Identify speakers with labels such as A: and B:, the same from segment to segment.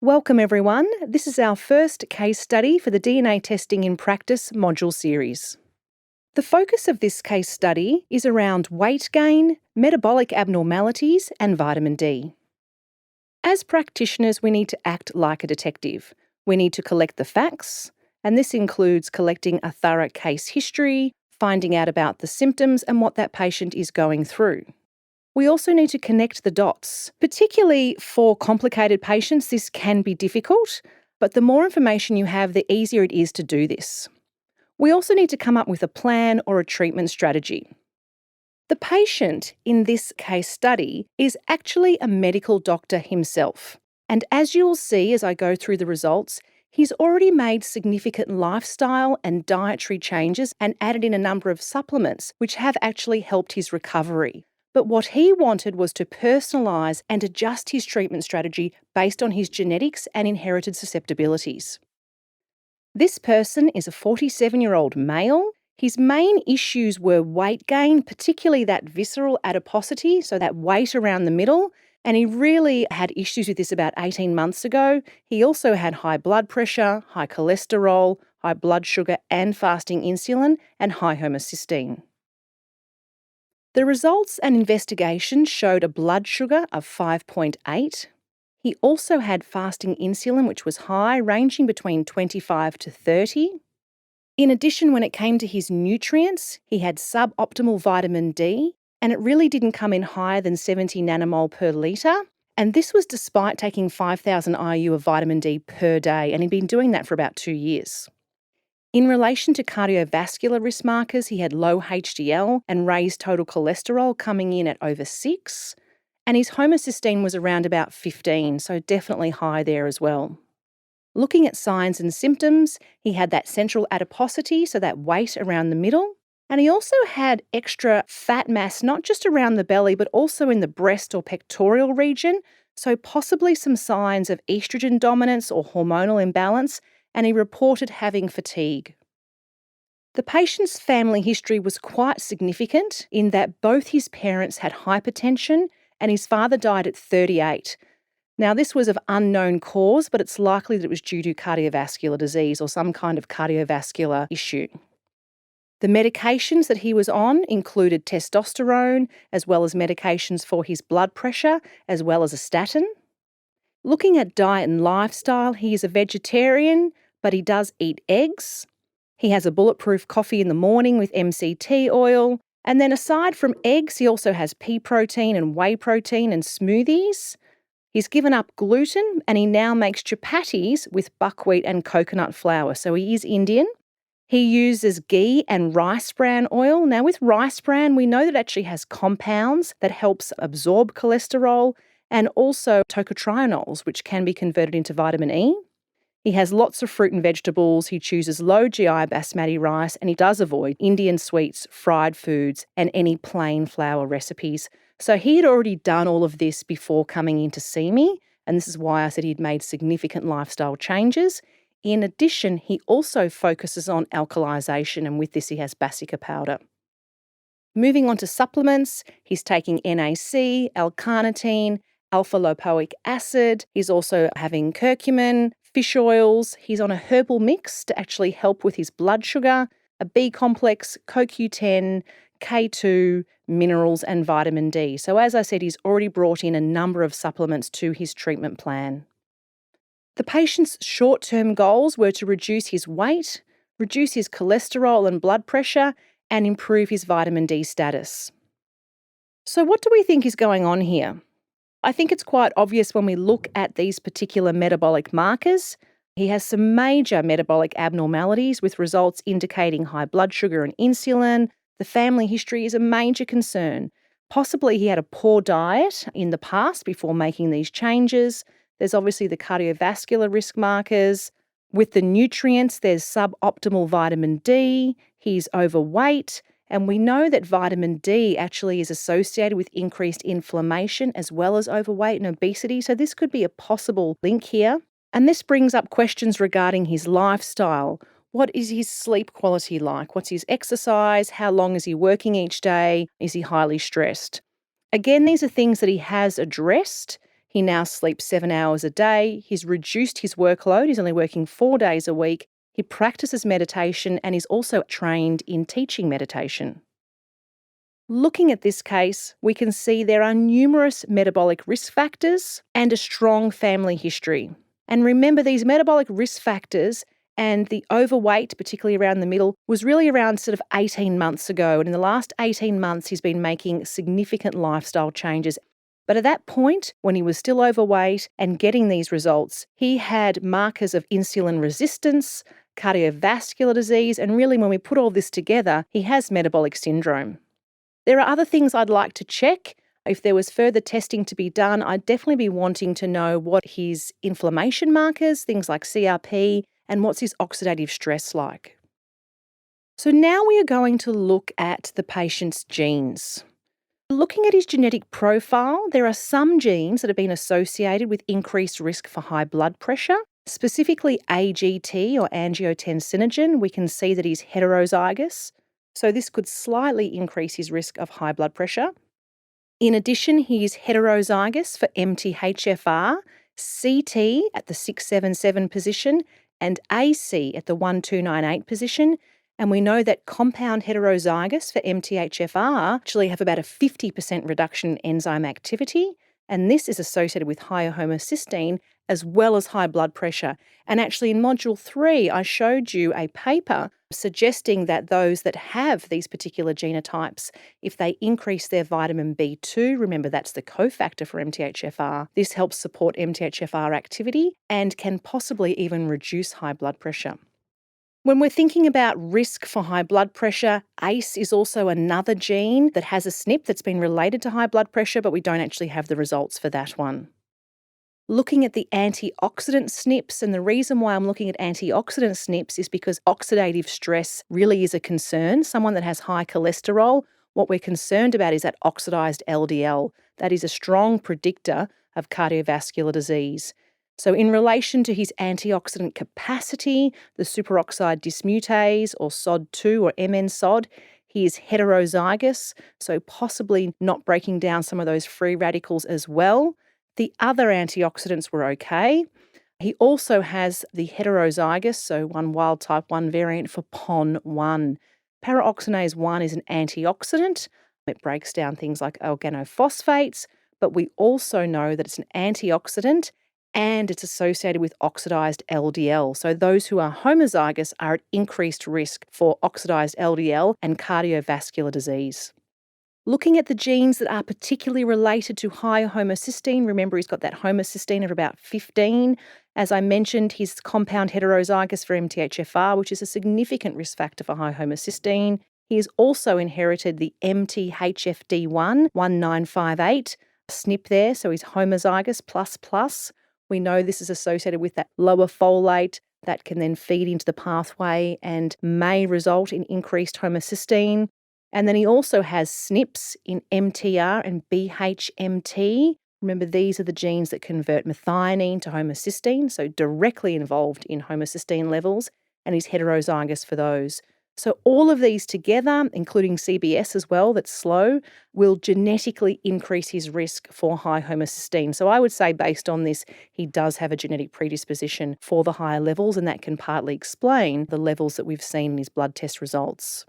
A: Welcome everyone. This is our first case study for the DNA Testing in Practice module series. The focus of this case study is around weight gain, metabolic abnormalities and vitamin D. As practitioners, we need to act like a detective. We need to collect the facts, and this includes collecting a thorough case history, finding out about the symptoms and what that patient is going through. We also need to connect the dots. Particularly for complicated patients, this can be difficult, but the more information you have, the easier it is to do this. We also need to come up with a plan or a treatment strategy. The patient in this case study is actually a medical doctor himself. And as you will see as I go through the results, he's already made significant lifestyle and dietary changes and added in a number of supplements which have actually helped his recovery. But what he wanted was to personalise and adjust his treatment strategy based on his genetics and inherited susceptibilities. This person is a 47-year-old male. His main issues were weight gain, particularly that visceral adiposity, so that weight around the middle, and he really had issues with this about 18 months ago. He also had high blood pressure, high cholesterol, high blood sugar and fasting insulin, and high homocysteine. The results and investigation showed a blood sugar of 5.8. He also had fasting insulin, which was high, ranging between 25 to 30. In addition, when it came to his nutrients, he had suboptimal vitamin D, and it really didn't come in higher than 70 nanomole per litre. And this was despite taking 5,000 IU of vitamin D per day, and he'd been doing that for about 2 years. In relation to cardiovascular risk markers, he had low HDL and raised total cholesterol coming in at over 6, and his homocysteine was around about 15, so definitely high there as well. Looking at signs and symptoms, he had that central adiposity, so that weight around the middle, and he also had extra fat mass, not just around the belly, but also in the breast or pectoral region, so possibly some signs of estrogen dominance or hormonal imbalance, and he reported having fatigue. The patient's family history was quite significant in that both his parents had hypertension and his father died at 38. Now, this was of unknown cause, but it's likely that it was due to cardiovascular disease or some kind of cardiovascular issue. The medications that he was on included testosterone, as well as medications for his blood pressure, as well as a statin. Looking at diet and lifestyle, he is a vegetarian, but he does eat eggs. He has a bulletproof coffee in the morning with MCT oil. And then aside from eggs, he also has pea protein and whey protein and smoothies. He's given up gluten and he now makes chapatis with buckwheat and coconut flour. So he is Indian. He uses ghee and rice bran oil. Now with rice bran, we know that it actually has compounds that helps absorb cholesterol and also tocotrienols, which can be converted into vitamin E. He has lots of fruit and vegetables. He chooses low GI basmati rice and he does avoid Indian sweets, fried foods and any plain flour recipes. So he had already done all of this before coming in to see me, and this is why I said he'd made significant lifestyle changes. In addition, he also focuses on alkalization, and with this he has Bassica powder. Moving on to supplements, he's taking NAC, L-carnitine, alpha-lipoic acid. He's also having curcumin, fish oils. He's on a herbal mix to actually help with his blood sugar, a B complex, CoQ10, K2, minerals and vitamin D. So as I said, he's already brought in a number of supplements to his treatment plan. The patient's short-term goals were to reduce his weight, reduce his cholesterol and blood pressure, and improve his vitamin D status. So what do we think is going on here? I think it's quite obvious when we look at these particular metabolic markers. He has some major metabolic abnormalities with results indicating high blood sugar and insulin. The family history is a major concern. Possibly he had a poor diet in the past before making these changes. There's obviously the cardiovascular risk markers. With the nutrients, there's suboptimal vitamin D. He's overweight. And we know that vitamin D actually is associated with increased inflammation as well as overweight and obesity. So this could be a possible link here. And this brings up questions regarding his lifestyle. What is his sleep quality like? What's his exercise? How long is he working each day? Is he highly stressed? Again, these are things that he has addressed. He now sleeps 7 hours a day. He's reduced his workload. He's only working 4 days a week. He practices meditation and is also trained in teaching meditation. Looking at this case, we can see there are numerous metabolic risk factors and a strong family history. And remember, these metabolic risk factors and the overweight, particularly around the middle, was really around sort of 18 months ago. And in the last 18 months, he's been making significant lifestyle changes. But at that point, when he was still overweight and getting these results, he had markers of insulin resistance, cardiovascular disease, and really when we put all this together, he has metabolic syndrome. There are other things I'd like to check. If there was further testing to be done, I'd definitely be wanting to know what his inflammation markers, things like CRP, and what's his oxidative stress like. So now we are going to look at the patient's genes. Looking at his genetic profile, there are some genes that have been associated with increased risk for high blood pressure, specifically AGT or angiotensinogen. We can see that he's heterozygous, so this could slightly increase his risk of high blood pressure. In addition, he is heterozygous for MTHFR, CT at the 677 position, and AC at the 1298 position. And we know that compound heterozygous for MTHFR actually have about a 50% reduction in enzyme activity, and this is associated with higher homocysteine as well as high blood pressure. And actually in Module 3, I showed you a paper suggesting that those that have these particular genotypes, if they increase their vitamin B2, remember that's the cofactor for MTHFR, this helps support MTHFR activity and can possibly even reduce high blood pressure. When we're thinking about risk for high blood pressure, ACE is also another gene that has a SNP that's been related to high blood pressure, but we don't actually have the results for that one. Looking at the antioxidant SNPs, and the reason why I'm looking at antioxidant SNPs is because oxidative stress really is a concern. Someone that has high cholesterol, what we're concerned about is that oxidized LDL. That is a strong predictor of cardiovascular disease. So in relation to his antioxidant capacity, the superoxide dismutase or SOD2 or MNSOD, he is heterozygous, so possibly not breaking down some of those free radicals as well. The other antioxidants were okay. He also has the heterozygous, so one wild type 1 variant for PON1. Paraoxinase 1 is an antioxidant. It breaks down things like organophosphates, but we also know that it's an antioxidant and it's associated with oxidized LDL. So those who are homozygous are at increased risk for oxidized LDL and cardiovascular disease. Looking at the genes that are particularly related to high homocysteine, remember he's got that homocysteine of about 15. As I mentioned, he's compound heterozygous for MTHFR, which is a significant risk factor for high homocysteine. He has also inherited the MTHFD1 1958 SNP there, so he's homozygous plus. We know this is associated with that lower folate that can then feed into the pathway and may result in increased homocysteine. And then he also has SNPs in MTR and BHMT. Remember, these are the genes that convert methionine to homocysteine, so directly involved in homocysteine levels, and he's heterozygous for those. So all of these together, including CBS as well, that's slow, will genetically increase his risk for high homocysteine. So I would say based on this, he does have a genetic predisposition for the higher levels, and that can partly explain the levels that we've seen in his blood test results.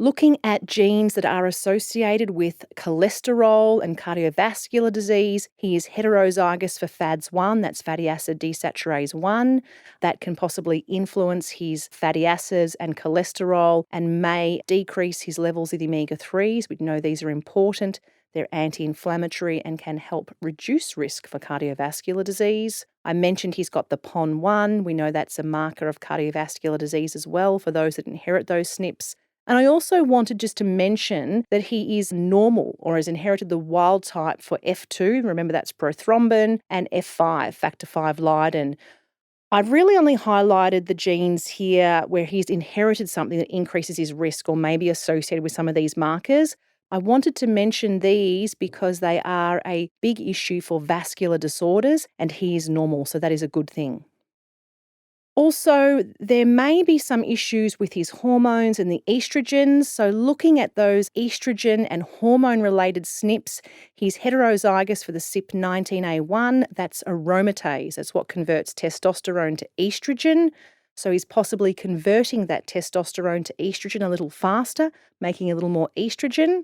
A: Looking at genes that are associated with cholesterol and cardiovascular disease, he is heterozygous for FADS1, that's fatty acid desaturase 1. That can possibly influence his fatty acids and cholesterol and may decrease his levels of the omega-3s. We know these are important. They're anti-inflammatory and can help reduce risk for cardiovascular disease. I mentioned he's got the PON1. We know that's a marker of cardiovascular disease as well for those that inherit those SNPs. And I also wanted just to mention that he is normal or has inherited the wild type for F2, remember that's prothrombin, and F5, factor V Leiden. I've really only highlighted the genes here where he's inherited something that increases his risk or may be associated with some of these markers. I wanted to mention these because they are a big issue for vascular disorders and he is normal, so that is a good thing. Also, there may be some issues with his hormones and the estrogens. So, looking at those estrogen and hormone related SNPs, he's heterozygous for the CYP19A1. That's aromatase. That's what converts testosterone to estrogen. So, he's possibly converting that testosterone to estrogen a little faster, making a little more estrogen.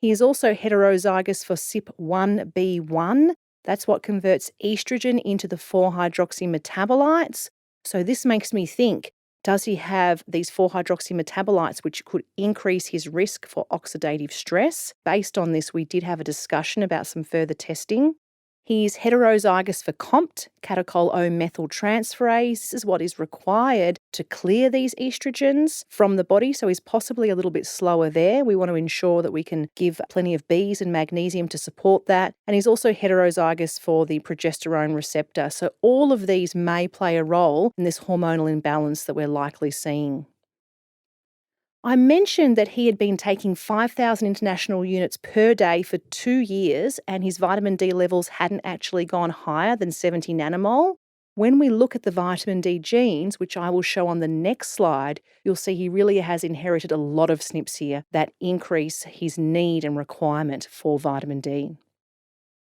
A: He is also heterozygous for CYP1B1. That's what converts estrogen into the 4-hydroxy metabolites. So this makes me think, does he have these 4-hydroxy metabolites which could increase his risk for oxidative stress? Based on this, we did have a discussion about some further testing. He's heterozygous for COMT, catechol O-methyltransferase. This is what is required to clear these estrogens from the body, so he's possibly a little bit slower there. We want to ensure that we can give plenty of Bs and magnesium to support that. And he's also heterozygous for the progesterone receptor. So all of these may play a role in this hormonal imbalance that we're likely seeing. I mentioned that he had been taking 5,000 international units per day for 2 years and his vitamin D levels hadn't actually gone higher than 70 nanomole. When we look at the vitamin D genes, which I will show on the next slide, you'll see he really has inherited a lot of SNPs here that increase his need and requirement for vitamin D.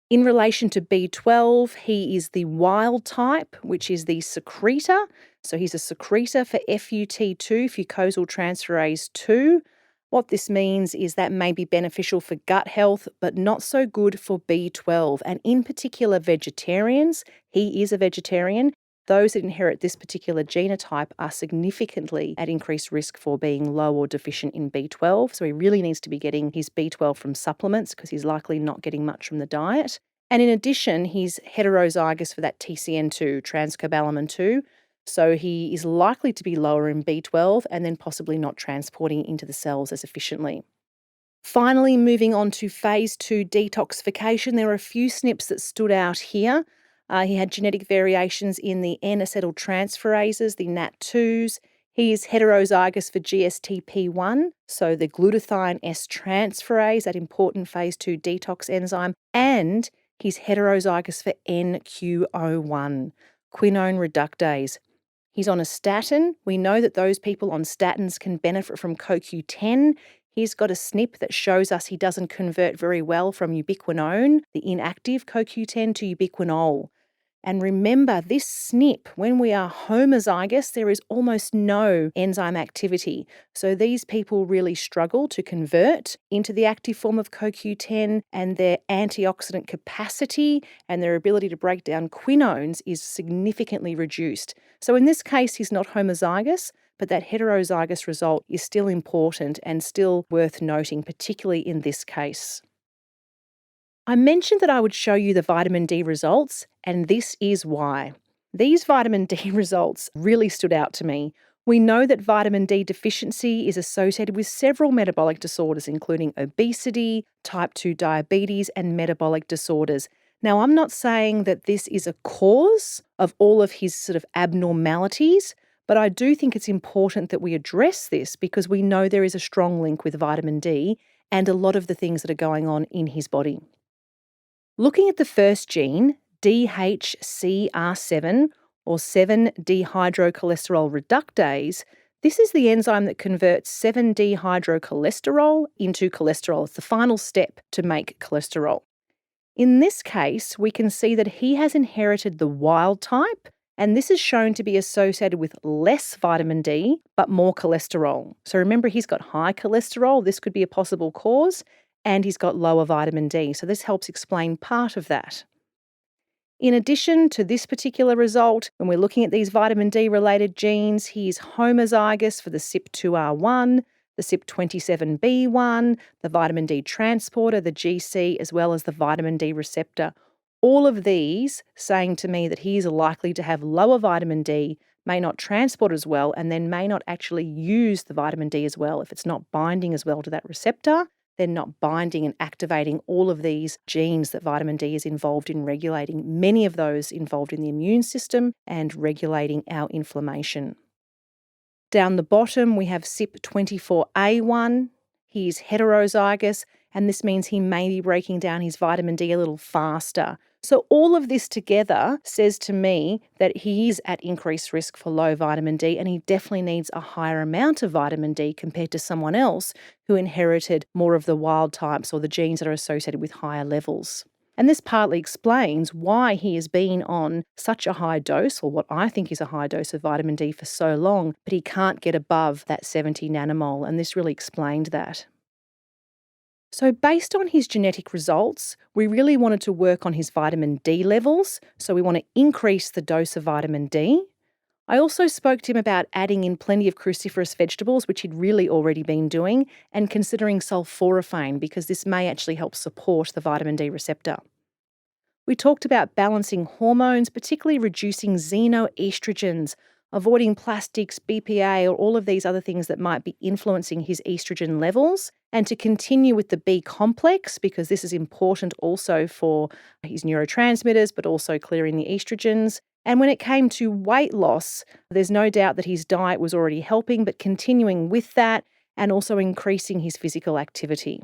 A: In relation to B12, he is the wild type, which is the secretor. So he's a secretor for FUT2, fucosyl transferase 2. What this means is that may be beneficial for gut health, but not so good for B12, and in particular vegetarians. He is a vegetarian. Those that inherit this particular genotype are significantly at increased risk for being low or deficient in B12. So he really needs to be getting his B12 from supplements because he's likely not getting much from the diet. And in addition, he's heterozygous for that TCN2, transcobalamin 2. So he is likely to be lower in B12 and then possibly not transporting into the cells as efficiently. Finally, moving on to phase 2 detoxification, there are a few SNPs that stood out here. He had genetic variations in the N-acetyltransferases, the NAT2s. He is heterozygous for GSTP1, so the glutathione S transferase, that important phase 2 detox enzyme, and he's heterozygous for NQO1, quinone reductase. He's on a statin. We know that those people on statins can benefit from CoQ10. He's got a SNP that shows us he doesn't convert very well from ubiquinone, the inactive CoQ10, to ubiquinol. And remember, this SNP, when we are homozygous, there is almost no enzyme activity. So these people really struggle to convert into the active form of CoQ10, and their antioxidant capacity and their ability to break down quinones is significantly reduced. So in this case, he's not homozygous, but that heterozygous result is still important and still worth noting, particularly in this case. I mentioned that I would show you the vitamin D results, and this is why. These vitamin D results really stood out to me. We know that vitamin D deficiency is associated with several metabolic disorders, including obesity, type 2 diabetes, and metabolic disorders. Now, I'm not saying that this is a cause of all of his sort of abnormalities, but I do think it's important that we address this because we know there is a strong link with vitamin D and a lot of the things that are going on in his body. Looking at the first gene, DHCR7, or 7-dehydrocholesterol reductase, this is the enzyme that converts 7-dehydrocholesterol into cholesterol. It's the final step to make cholesterol. In this case, we can see that he has inherited the wild type, and this is shown to be associated with less vitamin D, but more cholesterol. So remember, he's got high cholesterol. This could be a possible cause. And he's got lower vitamin D. So this helps explain part of that. In addition to this particular result, when we're looking at these vitamin D related genes, he is homozygous for the CYP2R1, the CYP27B1, the vitamin D transporter, the GC, as well as the vitamin D receptor. All of these saying to me that he is likely to have lower vitamin D, may not transport as well, and then may not actually use the vitamin D as well. If it's not binding as well to that receptor, they're not binding and activating all of these genes that vitamin D is involved in regulating, many of those involved in the immune system and regulating our inflammation. Down the bottom, we have CYP24A1. He's heterozygous, and this means he may be breaking down his vitamin D a little faster. So all of this together says to me that he is at increased risk for low vitamin D, and he definitely needs a higher amount of vitamin D compared to someone else who inherited more of the wild types or the genes that are associated with higher levels. And this partly explains why he has been on such a high dose, or what I think is a high dose of vitamin D for so long, but he can't get above that 70 nanomole, and this really explained that. So based on his genetic results, we really wanted to work on his vitamin D levels, so we want to increase the dose of vitamin D. I also spoke to him about adding in plenty of cruciferous vegetables, which he'd really already been doing, and considering sulforaphane because this may actually help support the vitamin D receptor. We talked about balancing hormones, particularly reducing xenoestrogens, avoiding plastics, BPA, or all of these other things that might be influencing his estrogen levels, and to continue with the B complex because this is important also for his neurotransmitters, but also clearing the estrogens. And when it came to weight loss, there's no doubt that his diet was already helping, but continuing with that and also increasing his physical activity.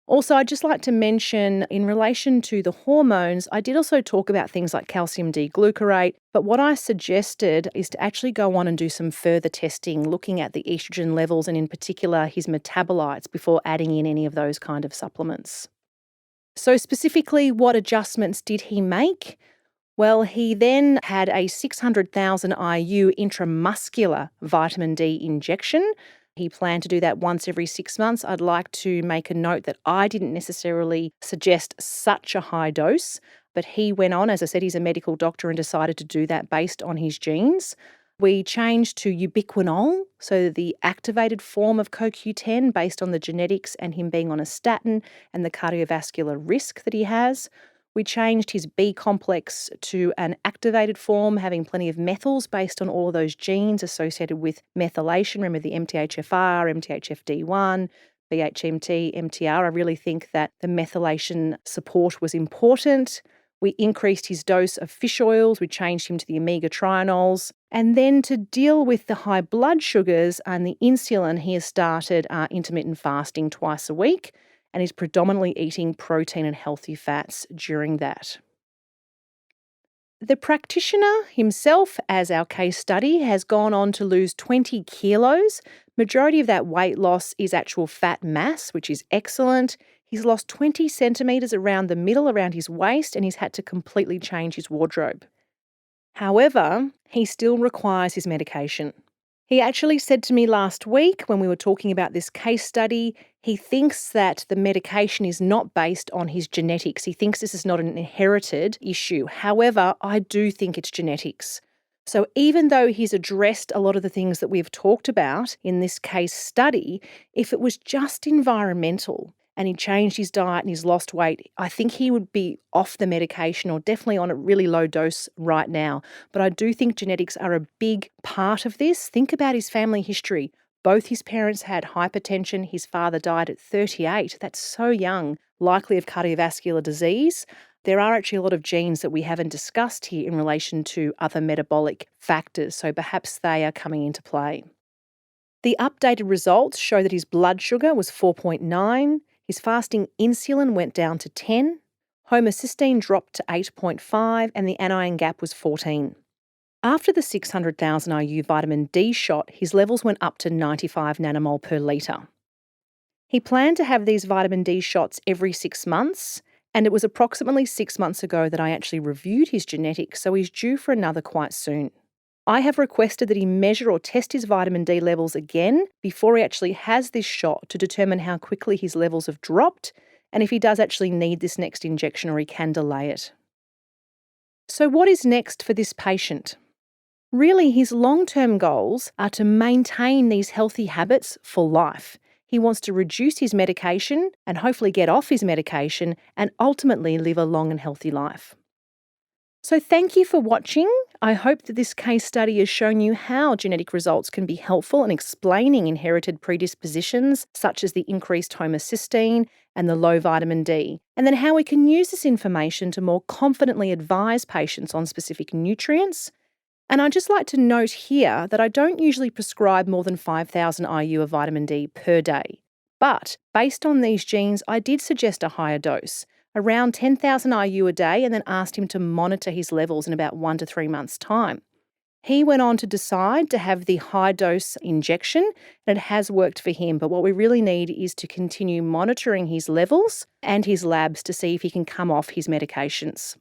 A: Also, I'd just like to mention in relation to the hormones, I did also talk about things like calcium D-glucarate, but what I suggested is to actually go on and do some further testing, looking at the estrogen levels and in particular his metabolites before adding in any of those kind of supplements. So specifically, what adjustments did he make? Well, he then had a 600,000 IU intramuscular vitamin D injection. He planned to do that once every 6 months. I'd like to make a note that I didn't necessarily suggest such a high dose, but he went on, as I said, he's a medical doctor and decided to do that based on his genes. We changed to ubiquinol, so the activated form of CoQ10 based on the genetics and him being on a statin and the cardiovascular risk that he has. We changed his B complex to an activated form, having plenty of methyls based on all of those genes associated with methylation. Remember the MTHFR, MTHFD1, BHMT, MTR. I really think that the methylation support was important. We increased his dose of fish oils. We changed him to the omega trianols. And then to deal with the high blood sugars and the insulin, he has started intermittent fasting twice a week, and is predominantly eating protein and healthy fats during that. The practitioner himself, as our case study, has gone on to lose 20 kilos. Majority of that weight loss is actual fat mass, which is excellent. He's lost 20 centimetres around the middle, around his waist, and he's had to completely change his wardrobe. However, he still requires his medication. He actually said to me last week when we were talking about this case study, he thinks that the medication is not based on his genetics. He thinks this is not an inherited issue. However, I do think it's genetics. So even though he's addressed a lot of the things that we've talked about in this case study, if it was just environmental and he changed his diet and he's lost weight, I think he would be off the medication or definitely on a really low dose right now. But I do think genetics are a big part of this. Think about his family history. Both his parents had hypertension. His father died at 38. That's so young, likely of cardiovascular disease. There are actually a lot of genes that we haven't discussed here in relation to other metabolic factors, so perhaps they are coming into play. The updated results show that his blood sugar was 4.9, his fasting insulin went down to 10, homocysteine dropped to 8.5, and the anion gap was 14. After the 600,000 IU vitamin D shot, his levels went up to 95 nanomole per litre. He planned to have these vitamin D shots every 6 months, and it was approximately 6 months ago that I actually reviewed his genetics, so he's due for another quite soon. I have requested that he measure or test his vitamin D levels again before he actually has this shot to determine how quickly his levels have dropped and if he does actually need this next injection or he can delay it. So what is next for this patient? Really, his long-term goals are to maintain these healthy habits for life. He wants to reduce his medication and hopefully get off his medication and ultimately live a long and healthy life. So thank you for watching. I hope that this case study has shown you how genetic results can be helpful in explaining inherited predispositions such as the increased homocysteine and the low vitamin D, and then how we can use this information to more confidently advise patients on specific nutrients. And I'd just like to note here that I don't usually prescribe more than 5,000 IU of vitamin D per day. But based on these genes, I did suggest a higher dose, around 10,000 IU a day, and then asked him to monitor his levels in about 1 to 3 months' time. He went on to decide to have the high dose injection, and it has worked for him. But what we really need is to continue monitoring his levels and his labs to see if he can come off his medications.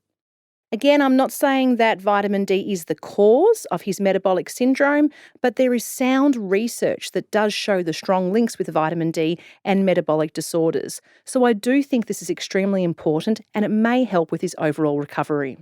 A: Again, I'm not saying that vitamin D is the cause of his metabolic syndrome, but there is sound research that does show the strong links with vitamin D and metabolic disorders. So I do think this is extremely important and it may help with his overall recovery.